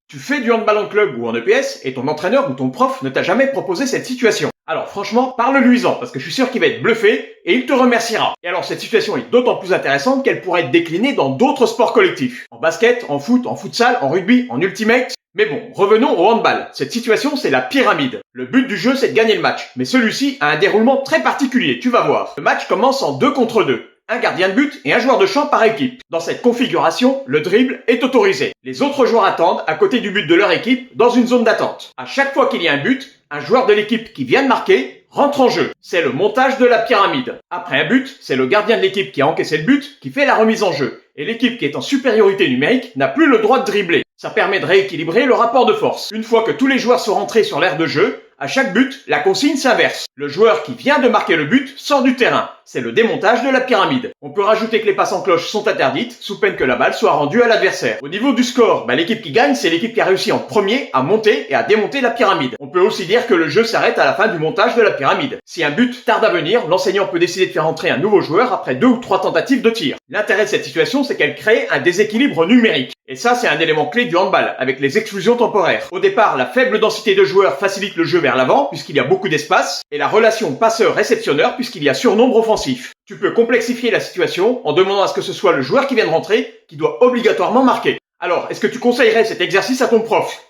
Tu fais du handball en club ou en EPS et ton entraîneur ou ton prof ne t'a jamais proposé cette situation. Alors franchement, parle-lui-en parce que je suis sûr qu'il va être bluffé et il te remerciera. Et alors cette situation est d'autant plus intéressante qu'elle pourrait être déclinée dans d'autres sports collectifs. En basket, en foot, en futsal, en rugby, en ultimate. Mais bon, revenons au handball. Cette situation, c'est la pyramide. Le but du jeu, c'est de gagner le match. Mais celui-ci a un déroulement très particulier, tu vas voir. Le match commence en 2 contre 2. Un gardien de but et un joueur de champ par équipe. Dans cette configuration, le dribble est autorisé. Les autres joueurs attendent à côté du but de leur équipe dans une zone d'attente. À chaque fois qu'il y a un but, un joueur de l'équipe qui vient de marquer rentre en jeu. C'est le montage de la pyramide. Après un but, c'est le gardien de l'équipe qui a encaissé le but qui fait la remise en jeu. Et l'équipe qui est en supériorité numérique n'a plus le droit de dribbler. Ça permet de rééquilibrer le rapport de force. Une fois que tous les joueurs sont rentrés sur l'aire de jeu, à chaque but, la consigne s'inverse. Le joueur qui vient de marquer le but sort du terrain. C'est le démontage de la pyramide. On peut rajouter que les passes en cloche sont interdites, sous peine que la balle soit rendue à l'adversaire. Au niveau du score, l'équipe qui gagne, c'est l'équipe qui a réussi en premier à monter et à démonter la pyramide. On peut aussi dire que le jeu s'arrête à la fin du montage de la pyramide. Si un but tarde à venir, l'enseignant peut décider de faire entrer un nouveau joueur après 2 ou 3 tentatives de tir. L'intérêt de cette situation, c'est qu'elle crée un déséquilibre numérique. Et ça, c'est un élément clé du handball, avec les exclusions temporaires. Au départ, la faible densité de joueurs facilite le jeu vers l'avant, puisqu'il y a beaucoup d'espace, et la relation passeur-réceptionneur, puisqu'il y a surnombre offensif. Tu peux complexifier la situation en demandant à ce que ce soit le joueur qui vient de rentrer qui doit obligatoirement marquer. Alors, est-ce que tu conseillerais cet exercice à ton prof?